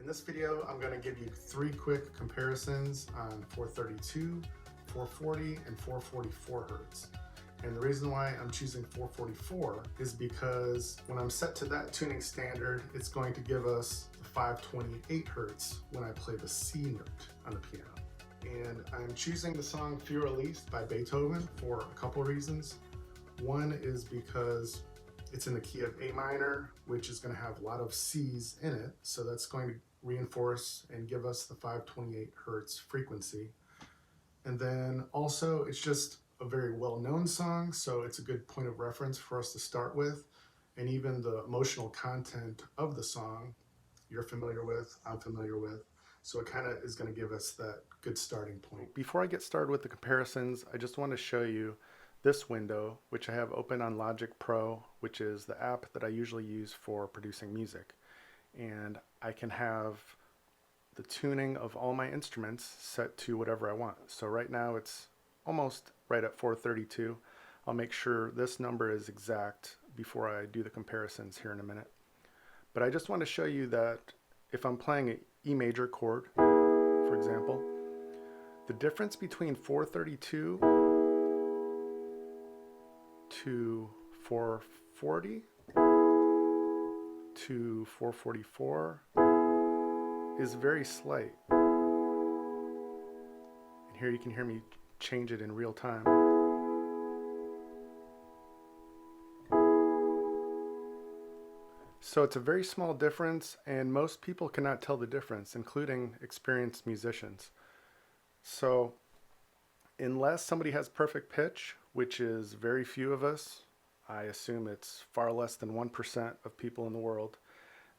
In this video, I'm going to give you 3 quick comparisons on 432, 440, and 444 Hertz. And the reason why I'm choosing 444 is because when I'm set to that tuning standard, it's going to give us the 528 Hertz when I play the C note on the piano. And I'm choosing the song Fur Elise by Beethoven for a couple reasons. One is because it's in the key of A minor, which is going to have a lot of C's in it, so that's going to reinforce and give us the 528 Hertz frequency. And then also, it's just a very well-known song, so it's a good point of reference for us to start with. And even the emotional content of the song, you're familiar with, I'm familiar with, so it kind of is going to give us that good starting point. Before I get started with the comparisons, I just want to show you this window, which I have open on Logic Pro, which is the app that I usually use for producing music. And I can have the tuning of all my instruments set to whatever I want. So right now it's almost right at 432. I'll make sure this number is exact before I do the comparisons here in a minute. But I just want to show you that if I'm playing an E major chord, for example, the difference between 432 to 440 to 444 is very slight. And here you can hear me change it in real time. So it's a very small difference, and most people cannot tell the difference, including experienced musicians. So unless somebody has perfect pitch, which is very few of us, I assume it's far less than 1% of people in the world,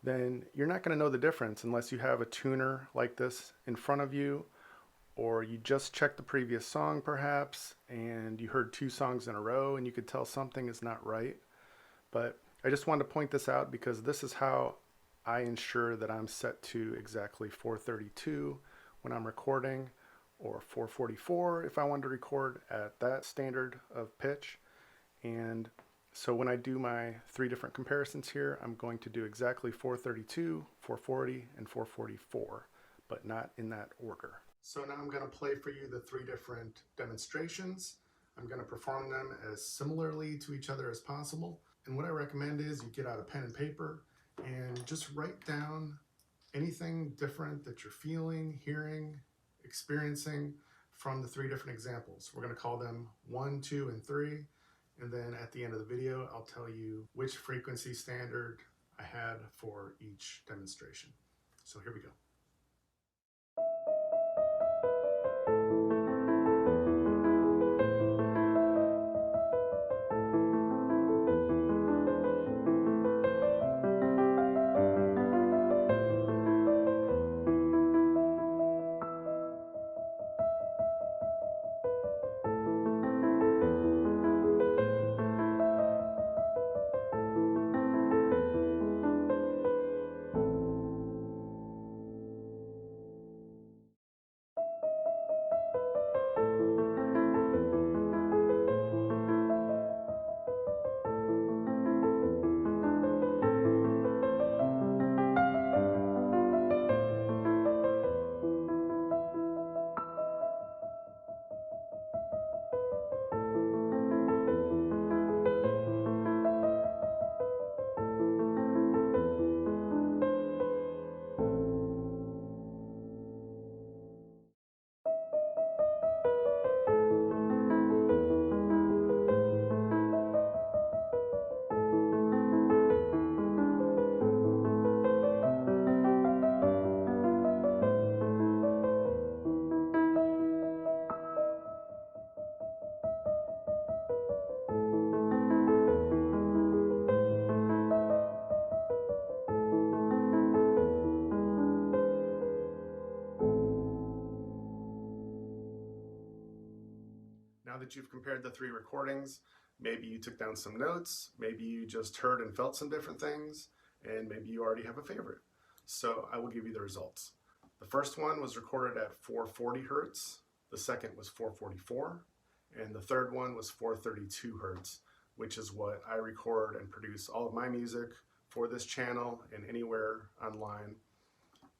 then you're not going to know the difference unless you have a tuner like this in front of you, or you just checked the previous song perhaps, and you heard 2 songs in a row and you could tell something is not right. But I just wanted to point this out because this is how I ensure that I'm set to exactly 432 when I'm recording, or 444 if I want to record at that standard of pitch. And so when I do my 3 different comparisons here, I'm going to do exactly 432, 440, and 444, but not in that order. So now I'm going to play for you the 3 different demonstrations. I'm going to perform them as similarly to each other as possible. And what I recommend is you get out a pen and paper and just write down anything different that you're feeling, hearing, experiencing from the 3 different examples. We're going to call them 1, 2, and 3. And then at the end of the video, I'll tell you which frequency standard I had for each demonstration. So here we go. Now that you've compared the 3 recordings, maybe you took down some notes, maybe you just heard and felt some different things, and maybe you already have a favorite. So I will give you the results. The first one was recorded at 440 Hertz, the second was 444, and the third one was 432 Hertz, which is what I record and produce all of my music for this channel and anywhere online.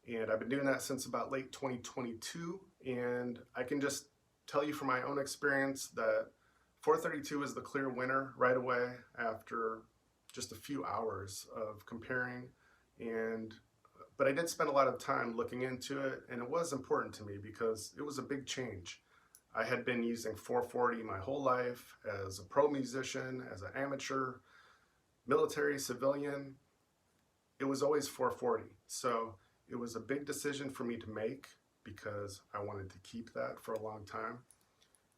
And I've been doing that since about late 2022, and I can just tell you from my own experience that 432 is the clear winner right away after just a few hours of comparing. But I did spend a lot of time looking into it, and it was important to me because it was a big change. I had been using 440 my whole life as a pro musician, as an amateur, military, civilian. It was always 440. So it was a big decision for me to make because I wanted to keep that for a long time.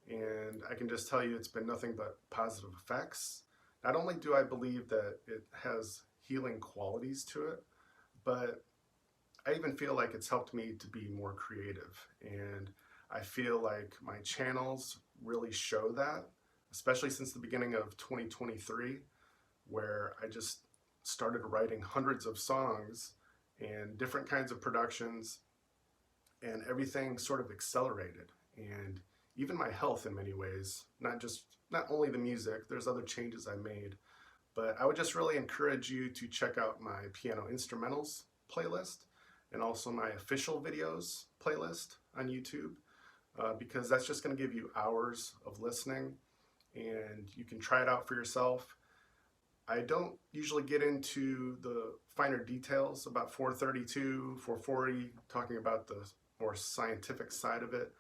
And I can just tell you it's been nothing but positive effects. Not only do I believe that it has healing qualities to it, but I even feel like it's helped me to be more creative. And I feel like my channels really show that, especially since the beginning of 2023, where I just started writing hundreds of songs and different kinds of productions, and everything sort of accelerated. And even my health in many ways, not only the music, there's other changes I made, but I would just really encourage you to check out my piano instrumentals playlist and also my official videos playlist on YouTube, because that's just going to give you hours of listening and you can try it out for yourself. I don't usually get into the finer details about 432, 440, talking about the more scientific side of it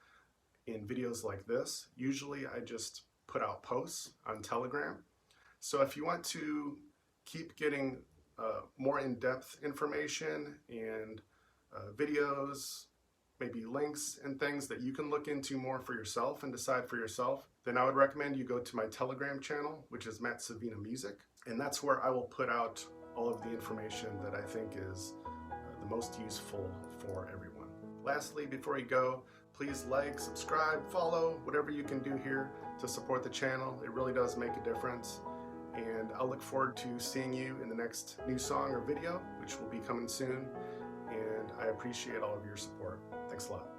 in videos like this. Usually I just put out posts on Telegram. So if you want to keep getting more in-depth information and videos, maybe links and things that you can look into more for yourself and decide for yourself, then I would recommend you go to my Telegram channel, which is Savina Music. And that's where I will put out all of the information that I think is the most useful for everyone. Lastly, before you go, please like, subscribe, follow, whatever you can do here to support the channel. It really does make a difference. And I'll look forward to seeing you in the next new song or video, which will be coming soon. And I appreciate all of your support. Thanks a lot.